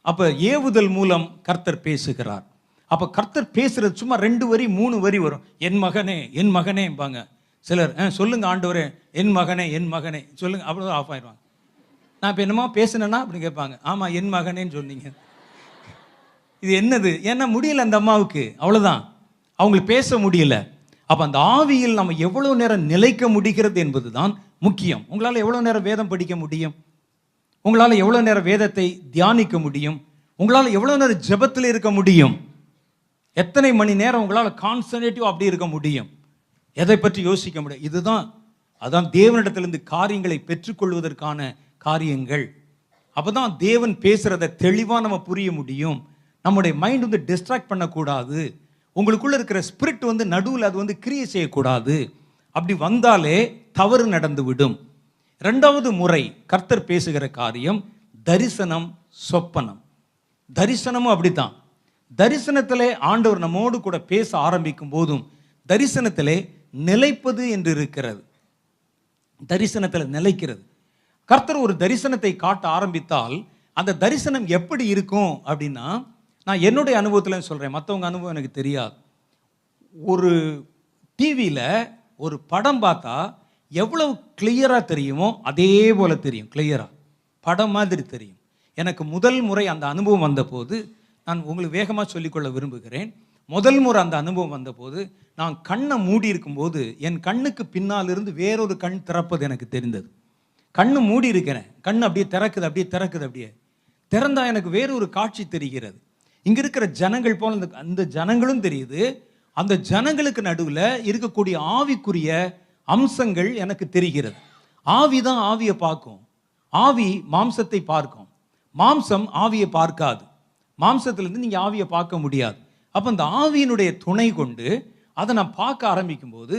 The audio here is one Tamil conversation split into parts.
அப்போ ஏவுதல் மூலம் கர்த்தர் பேசுகிறார். அப்போ கர்த்தர் பேசுறது சும்மா 2 வரி 3 வரி வரும். என் மகனே என் மகனேம்பாங்க சிலர். சொல்லுங்க ஆண்டவரே என் மகனே என் மகனே சொல்லுங்க, அவ்வளோ ஆஃப் ஆயிடுவாங்க. நான் இப்போ என்னமோ பேசுனேன்னா அப்படின்னு கேட்பாங்க. ஆமாம் என் மகனேன்னு சொன்னீங்க. இது என்னது? ஏன்னா முடியல அந்த அம்மாவுக்கு, அவ்வளோதான், அவங்களுக்கு பேச முடியல. அப்போ அந்த ஆவியில் நம்ம எவ்வளோ நேரம் நிலைக்க முடிகிறது என்பது தான் முக்கியம். உங்களால் எவ்வளோ நேரம் வேதம் படிக்க முடியும்? உங்களால் எவ்வளோ நேரம் வேதத்தை தியானிக்க முடியும்? உங்களால் எவ்வளோ நேரம் ஜெபத்தில் இருக்க முடியும்? எத்தனை மணி நேரம் உங்களால் கான்சன்ட்ரேட்டிவ் அப்படி இருக்க முடியும்? எதை பற்றி யோசிக்க முடியும்? இதுதான், அதான் தேவனிடத்திலிருந்து காரியங்களை பெற்றுக்கொள்வதற்கான காரியங்கள். அப்போ தான் தேவன் பேசுகிறத தெளிவாக நம்ம புரிய முடியும். நம்முடைய மைண்ட் வந்து டிஸ்ட்ராக்ட் பண்ணக்கூடாது. உங்களுக்குள்ள இருக்கிற ஸ்பிரிட் வந்து நடுவில் அது வந்து கிரியை செய்யக்கூடாது. அப்படி வந்தாலே தவறு நடந்து விடும். 2வது முறை கர்த்தர் பேசுகிற காரியம் தரிசனம், சொப்பனம். தரிசனமும் அப்படித்தான். தரிசனத்திலே ஆண்டவர் நம்மோடு கூட பேச ஆரம்பிக்கும் போதும் தரிசனத்திலே நிலைப்பது என்று இருக்கிறது. தரிசனத்தில் நிலைக்கிறது. கர்த்தர் ஒரு தரிசனத்தை காட்ட ஆரம்பித்தால் அந்த தரிசனம் எப்படி இருக்கும் அப்படின்னா, நான் என்னுடைய அனுபவத்தில் சொல்கிறேன், மற்றவங்க அனுபவம் எனக்கு தெரியாது. ஒரு டிவியில் ஒரு படம் பார்த்தா எவ்வளவு கிளியராக தெரியுமோ அதே போல் தெரியும். கிளியராக படம் மாதிரி தெரியும். எனக்கு முதல் முறை அந்த அனுபவம் வந்தபோது, நான் உங்களுக்கு வேகமாக சொல்லிக்கொள்ள விரும்புகிறேன். முதல் முறை அந்த அனுபவம் வந்தபோது நான் கண்ணை மூடி இருக்கும்போது என் கண்ணுக்கு பின்னால் இருந்து வேறொரு கண் திறப்பது எனக்கு தெரிந்தது. கண்ணு மூடி இருக்கிறேன், கண் அப்படியே திறக்குது, அப்படியே திறக்குது. அப்படியே திறந்தா எனக்கு வேறொரு காட்சி தெரிகிறது. இங்க இருக்கிற ஜனங்கள் போல அந்த ஜனங்களும் தெரியுது. அந்த ஜனங்களுக்கு நடுவில் இருக்கக்கூடிய ஆவிக்குரிய அம்சங்கள் எனக்கு தெரிகிறது. ஆவி தான் ஆவியை பார்க்கும். ஆவி மாம்சத்தை பார்க்கும். மாம்சம் ஆவியை பார்க்காது. மாம்சத்திலிருந்து நீங்க ஆவியை பார்க்க முடியாது. அப்ப அந்த ஆவியினுடைய துணை கொண்டு அதை நான் பார்க்க ஆரம்பிக்கும் போது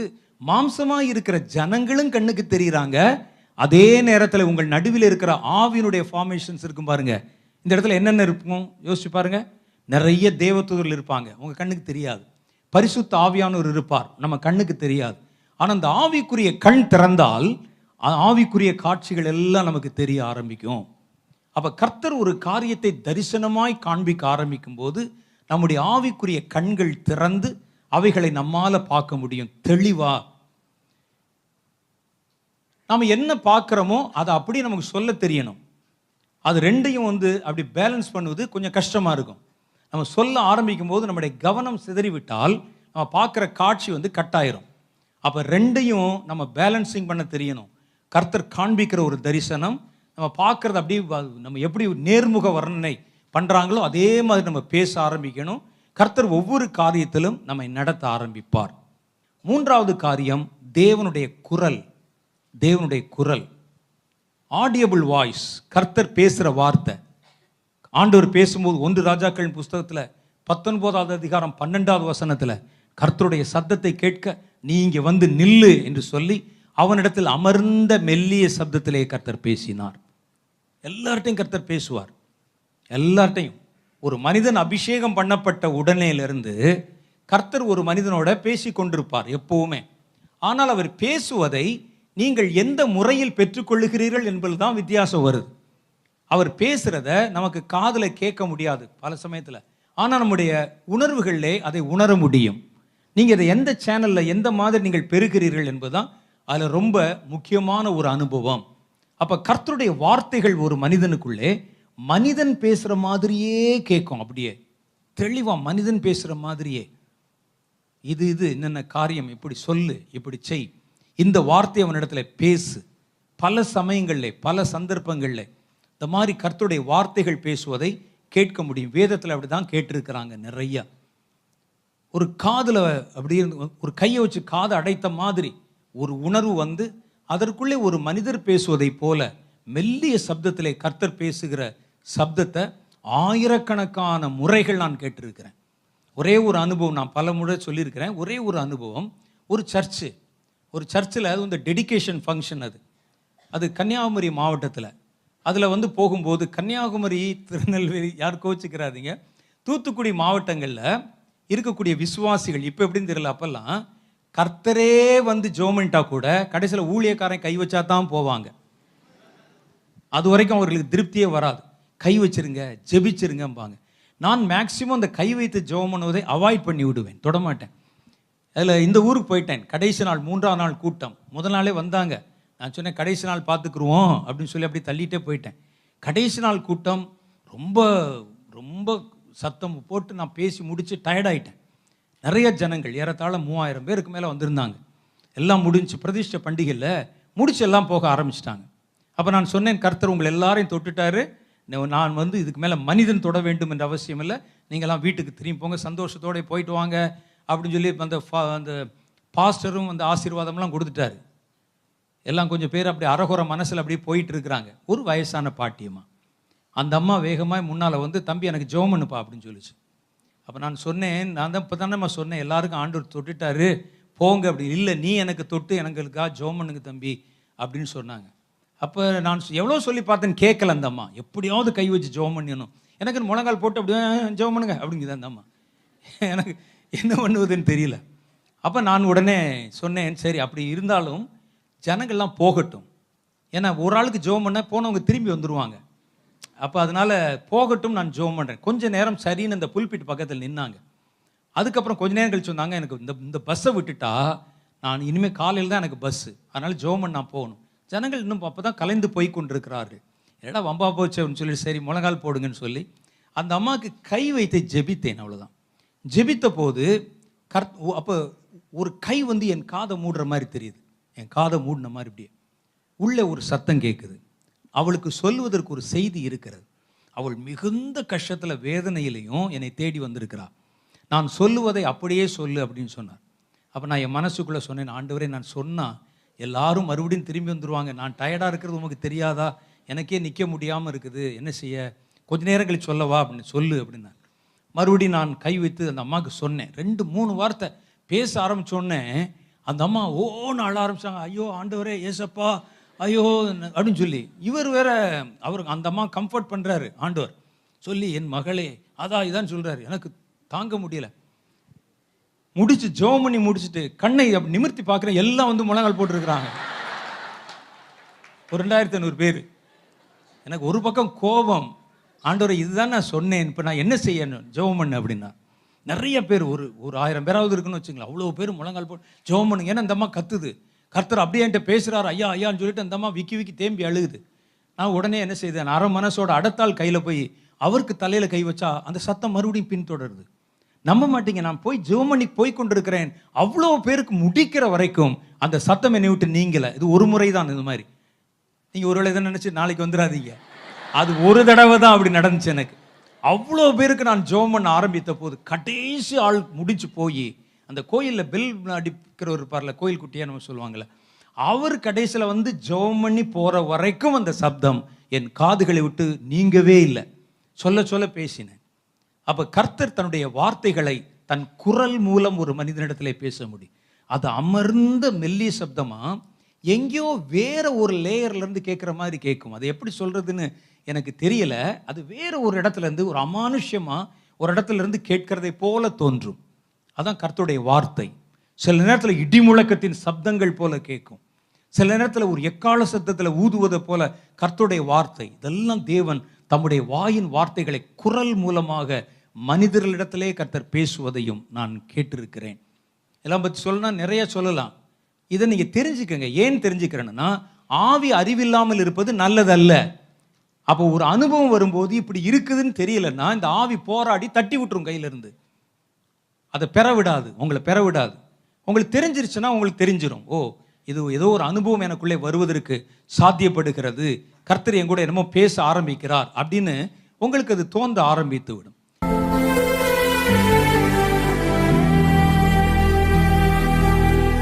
மாம்சமா இருக்கிற ஜனங்களும் கண்ணுக்கு தெரியுறாங்க. அதே நேரத்தில் உங்கள் நடுவில் இருக்கிற ஆவியினுடைய ஃபார்மேஷன்ஸ் இருக்கும் பாருங்க. இந்த இடத்துல என்னென்ன இருக்கும் யோசிச்சு பாருங்க. நிறைய தேவதூதர்கள் இருப்பாங்க, உங்க கண்ணுக்கு தெரியாது. பரிசுத்த ஆவியானவர் இருப்பார், நம்ம கண்ணுக்கு தெரியாது. ஆனால் அந்த ஆவிக்குரிய கண் திறந்தால் ஆவிக்குரிய காட்சிகள் எல்லாம் நமக்கு தெரிய ஆரம்பிக்கும். அப்ப கர்த்தர் ஒரு காரியத்தை தரிசனமாய் காண்பிக்க ஆரம்பிக்கும் போது நம்முடைய ஆவிக்குரிய கண்கள் திறந்து அவைகளை நம்மால பார்க்க முடியும் தெளிவா. நாம என்ன பார்க்கிறோமோ அதை அப்படி நமக்கு சொல்ல தெரியணும். அது ரெண்டையும் வந்து அப்படி பேலன்ஸ் பண்ணுவது கொஞ்சம் கஷ்டமா இருக்கும். நம்ம சொல்ல ஆரம்பிக்கும் போது நம்முடைய கவனம் சிதறிவிட்டால் நம்ம பார்க்குற காட்சி வந்து கட்டாயிரும். அப்போ ரெண்டையும் நம்ம பேலன்சிங் பண்ண தெரியணும். கர்த்தர் காண்பிக்கிற ஒரு தரிசனம், நம்ம பார்க்கறது அப்படியே நம்ம எப்படி நேர்முக வர்ணனை பண்ணுறாங்களோ அதே மாதிரி நம்ம பேச ஆரம்பிக்கணும். கர்த்தர் ஒவ்வொரு காரியத்திலும் நம்மை நடத்த ஆரம்பிப்பார். 3வது காரியம் தேவனுடைய குரல். தேவனுடைய குரல், ஆடியபிள் வாய்ஸ். கர்த்தர் பேசுகிற வார்த்தை. ஆண்டவர் பேசும்போது 1 ராஜாக்கள் புஸ்தகத்தில் 19வது அதிகாரம் 12வது வசனத்தில் கர்த்தருடைய சத்தத்தை கேட்க நீ இங்கே வந்து நில்லு என்று சொல்லி அவனிடத்தில் அமர்ந்த மெல்லிய சப்தத்திலே கர்த்தர் பேசினார். எல்லார்ட்டையும் கர்த்தர் பேசுவார். எல்லார்ட்டையும். ஒரு மனிதன் அபிஷேகம் பண்ணப்பட்ட உடனேலிருந்து கர்த்தர் ஒரு மனிதனோட பேசி கொண்டிருப்பார் எப்பவுமே. ஆனால் அவர் பேசுவதை நீங்கள் எந்த முறையில் பெற்றுக்கொள்ளுகிறீர்கள் என்பதுதான் வித்தியாசம் வருது. அவர் பேசுறத நமக்கு காதுல கேட்க முடியாது பல சமயத்தில், ஆனால் நம்முடைய உணர்வுகளிலே அதை உணர முடியும். நீங்க இதை எந்த சேனல்ல எந்த மாதிரி நீங்கள் பெறுகிறீர்கள் என்பதுதான் அதுல ரொம்ப முக்கியமான ஒரு அனுபவம். அப்ப கர்த்தருடைய வார்த்தைகள் ஒரு மனிதனுக்குள்ளே மனிதன் பேசுற மாதிரியே கேட்கும். அப்படியே தெளிவா மனிதன் பேசுற மாதிரியே, இது என்னென்ன காரியம், இப்படி சொல்லு, இப்படி செய், இந்த வார்த்தை அவனிடத்துல பேசு. பல சமயங்கள்ல பல சந்தர்ப்பங்கள்ல இந்த மாதிரி கர்த்தருடைய வார்த்தைகள் பேசுவதை கேட்க முடியும். வேதத்தில் அப்படிதான் கேட்டிருக்கிறாங்க நிறைய. ஒரு காதுல அப்படி ஒரு கையை வச்சு காதை அடைத்த மாதிரி ஒரு உணர்வு வந்து அதற்குள்ளே ஒரு மனிதர் பேசுவதை போல மெல்லிய சப்தத்திலே கர்த்தர் பேசுகிற சப்தத்தை ஆயிரக்கணக்கான முறைகள் நான் கேட்டிருக்கிறேன். ஒரே ஒரு அனுபவம் நான் பல முறை சொல்லியிருக்கிறேன். ஒரே ஒரு அனுபவம், ஒரு சர்ச்சில் அது வந்து டெடிகேஷன் ஃபங்க்ஷன். அது கன்னியாகுமரி மாவட்டத்தில். அதில் வந்து போகும்போது கன்னியாகுமரி, திருநெல்வேலி, யார் கோச்சிக்கிறாதீங்க, தூத்துக்குடி மாவட்டங்களில் இருக்கக்கூடிய விசுவாசிகள் இப்போ எப்படின்னு தெரியல, அப்பெல்லாம் கர்த்தரே வந்து ஜோமெண்டா கூட கடைசியில் ஊழியக்காரன் கை வச்சா தான் போவாங்க. அது வரைக்கும் அவர்களுக்கு திருப்தியே வராது. கை வச்சிருங்க, ஜெபிச்சிருங்கம்பாங்க. நான் மேக்சிமம் அந்த கை வைத்து ஜெபம் பண்ணுவதை அவாய்ட் பண்ணி விடுவேன், தொடமாட்டேன். அதில் இந்த ஊருக்கு போயிட்டேன். கடைசி நாள் 3ஆம் நாள் கூட்டம். முதல் நாளே வந்தாங்க. நான் சொன்னேன் கடைசி நாள் பார்த்துக்குருவோம் அப்படின்னு சொல்லி அப்படி தள்ளிட்டே போயிட்டேன். கடைசி நாள் கூட்டம் ரொம்ப ரொம்ப சத்தம் போட்டு நான் பேசி முடித்து டயர்டாயிட்டேன். நிறைய ஜனங்கள், ஏறத்தாழ 3000 பேருக்கு மேலே வந்திருந்தாங்க. எல்லாம் முடிஞ்சு பிரதிஷ்டை பண்டிகையில் முடிச்சு எல்லாம் போக ஆரம்பிச்சிட்டாங்க. அப்போ நான் சொன்னேன், கர்த்தர் உங்களை எல்லாரையும் தொட்டுட்டாரு, நான் வந்து இதுக்கு மேலே மனிதன் தொட வேண்டும் என்ற அவசியம் இல்லை, நீங்கள்லாம் வீட்டுக்கு திரும்பி போங்க, சந்தோஷத்தோடு போயிட்டு வாங்க அப்படின்னு சொல்லி அந்த பாஸ்டரும் அந்த ஆசீர்வாதம்லாம் கொடுத்துட்டாரு. எல்லாம் கொஞ்சம் பேர் அப்படி அரகுற மனசில் அப்படியே போயிட்டு இருக்கிறாங்க. ஒரு வயசான பாட்டியம்மா, அந்த அம்மா வேகமாக முன்னால் வந்து, தம்பி எனக்கு ஜெபம் பண்ணுப்பா அப்படின்னு சொல்லிச்சு. அப்போ நான் சொன்னேன், நான் தான் இப்போ தானேம்மா சொன்னேன் எல்லாருக்கும் ஆண்டவர் தொட்டுட்டாரு போங்க அப்படி. இல்லை, நீ எனக்கு தொட்டு எனங்களுக்காக ஜெபம் பண்ணுங்க தம்பி அப்படின்னு சொன்னாங்க. அப்போ நான் எவ்வளோ சொல்லி பார்த்தேன்னு கேட்கல அந்த அம்மா. எப்படியாவது கை வச்சு ஜெபம் பண்ணணும், எனக்கு முழங்கால் போட்டு அப்படியே ஜெபம் பண்ணுங்க அப்படிங்குது அந்த அம்மா. எனக்கு என்ன பண்ணுவதுன்னு தெரியல. அப்போ நான் உடனே சொன்னேன், சரி அப்படி இருந்தாலும் ஜனங்கள்லாம் போகட்டும், ஏன்னா ஒரு ஆளுக்கு ஜெபம் பண்ண போனவங்க திரும்பி வந்துடுவாங்க. அப்போ அதனால் போகட்டும், நான் ஜெபம் பண்ணுறேன். கொஞ்சம் நேரம் சரின்னு இந்த புல்பிட் பக்கத்தில் நின்னாங்க. அதுக்கப்புறம் கொஞ்ச நேரம் கழிச்சு வந்தாங்க, எனக்கு இந்த பஸ்ஸை விட்டுட்டா நான் இனிமேல் காலையில் தான் எனக்கு பஸ்ஸு, அதனால் ஜெபம் பண்ண நான் போகணும். ஜனங்கள் இன்னும் அப்போ தான் கலைந்து போய் கொண்டிருக்கிறார்கள். என்னடா வம்பா போச்சு அப்படின்னு சொல்லி சரி முழங்கால் போடுங்கன்னு சொல்லி அந்த அம்மாவுக்கு கை வைத்து ஜெபித்தேன். அவ்வளோதான். ஜெபித்த போது அப்போ ஒரு கை வந்து என் காதை மூடுற மாதிரி தெரியுது. என் காதை மூடின மாதிரி இப்படியே உள்ளே ஒரு சத்தம் கேட்குது. அவளுக்கு சொல்வதற்கு ஒரு செய்தி இருக்கிறது. அவள் மிகுந்த கஷ்டத்தில் வேதனையிலையும் என்னை தேடி வந்திருக்கிறாள். நான் சொல்லுவதை அப்படியே சொல்லு அப்படின்னு சொன்னார். அப்போ நான் என் மனசுக்குள்ளே சொன்னேன், ஆண்டவரே நான் சொன்னால் எல்லாரும் மறுபடியும் திரும்பி வந்துடுவாங்க, நான் டயர்டாக இருக்கிறது உனக்கு தெரியாதா, எனக்கே நிற்க முடியாமல் இருக்குது, என்ன செய்ய, கொஞ்ச நேரம் கழிச்சு சொல்லவா அப்படின்னு சொல்லு அப்படின்னா. மறுபடியும் நான் கை வைத்து அந்த அம்மாவுக்கு சொன்னேன். 2-3 வார்த்தை பேச ஆரம்பித்தோடனே அந்த அம்மா ஓன்னு அழ ஆரம்பித்தாங்க. ஐயோ ஆண்டவரே ஏசப்பா ஐயோ அப்படின்னு சொல்லி. இவர் வேற அவருக்கு அந்த அம்மா கம்ஃபர்ட் பண்ணுறாரு ஆண்டவர் சொல்லி, என் மகளே அதான் இதான் சொல்கிறாரு. எனக்கு தாங்க முடியல. முடிச்சு ஜெபம் பண்ணி முடிச்சுட்டு கண்ணை நிமிர்த்தி பார்க்குறேன், எல்லாம் வந்து முழங்கால் போட்டுருக்குறாங்க. ஒரு 2500 பேர். எனக்கு ஒரு பக்கம் கோபம், ஆண்டவரை இதுதான் நான் சொன்னேன், இப்போ நான் என்ன செய்யணும், ஜெபம் பண்ணு அப்படின்னா. நிறைய பேர் ஒரு 1000 பேராவது இருக்குன்னு வச்சுங்களேன், அவ்வளோ பேர் முழங்கால் போட்டு ஜெபம் பண்ணுங்க. ஏன்னா இந்த அம்மா கத்துது, கர்த்தர் அப்படியே என்கிட்ட பேசுகிறார் ஐயா ஐயான்னு சொல்லிட்டு அந்த அம்மா விக்கி தேம்பி அழுகுது. நான் உடனே என்ன செய்தேன், அரை மனசோட அடுத்தால் கையில் போய் அவருக்கு தலையில் கை வச்சா அந்த சத்தம் மறுபடியும் பின்தொடருது. நம்ப மாட்டீங்க, நான் போய் ஜெபம் பண்ணி போய் கொண்டிருக்கிறேன், அவ்வளோ பேருக்கு முடிக்கிற வரைக்கும் அந்த சத்தம் என்னை விட்டு நீங்கலை. இது ஒரு முறை தான் இந்த மாதிரி. நீங்கள் ஒருவேளை இதை நினச்சி நாளைக்கு வந்துடாதீங்க, அது ஒரு தடவை தான் அப்படி நடந்துச்சு எனக்கு. அவ்வளோ பேருக்கு நான் ஜெபம் பண்ண ஆரம்பித்த போது கடைசி ஆள் முடிச்சு போய் அந்த கோயிலில் பெல் அடிக்கிறவர் இருப்பார்ல, கோயில் குட்டியாக நம்ம சொல்லுவாங்கள்ல, அவர் கடைசியில் வந்து ஜெபம் பண்ணி போகிற வரைக்கும் அந்த சப்தம் என் காதுகளை விட்டு நீங்கவே இல்லை. சொல்ல பேசினேன். அப்போ கர்த்தர் தன்னுடைய வார்த்தைகளை தன் குரல் மூலம் ஒரு மனிதனிடத்தில் பேச முடியும். அது அமர்ந்த மெல்லிய சப்தமாக எங்கேயோ வேற ஒரு லேயர்லேருந்து கேட்குற மாதிரி கேட்கும். அது எப்படி சொல்கிறதுன்னு எனக்கு தெரியல. அது வேற ஒரு இடத்துலேருந்து ஒரு அமானுஷ்யமாக ஒரு இடத்துலேருந்து கேட்கிறதை போல தோன்றும். அதான் கர்த்தருடைய வார்த்தை. சில நேரத்தில் இடி முழக்கத்தின் சப்தங்கள் போல கேட்கும், சில நேரத்தில் ஒரு எக்கால சத்தத்தில் ஊதுவதை போல கர்த்தருடைய வார்த்தை. இதெல்லாம் தேவன் தம்முடைய வாயின் வார்த்தைகளை குரல் மூலமாக மனிதர்களிடத்திலே கர்த்தர் பேசுவதையும் நான் கேட்டிருக்கிறேன். எல்லாம் பற்றி சொல்லலாம், நிறைய சொல்லலாம். இதை நீங்கள் தெரிஞ்சுக்கங்க. ஏன் தெரிஞ்சுக்கிறேன்னா, ஆவி அறிவில்லாமல் இருப்பது நல்லதல்ல. அப்போ ஒரு அனுபவம் வரும்போது இப்படி இருக்குதுன்னு தெரியலன்னா இந்த ஆவி போராடி தட்டி விட்டுரும் கையிலிருந்து, அதை பெற விடாது, உங்களை பெற விடாது. உங்களுக்கு தெரிஞ்சிருச்சுன்னா உங்களுக்கு தெரிஞ்சிடும், ஓ இது ஏதோ ஒரு அனுபவம் எனக்குள்ளே வருவதற்கு சாத்தியப்படுகிறது, கர்த்தர் என் கூட என்னமோ பேச ஆரம்பிக்கிறார் அப்படின்னு உங்களுக்கு அது தோன்ற ஆரம்பித்து விடும்.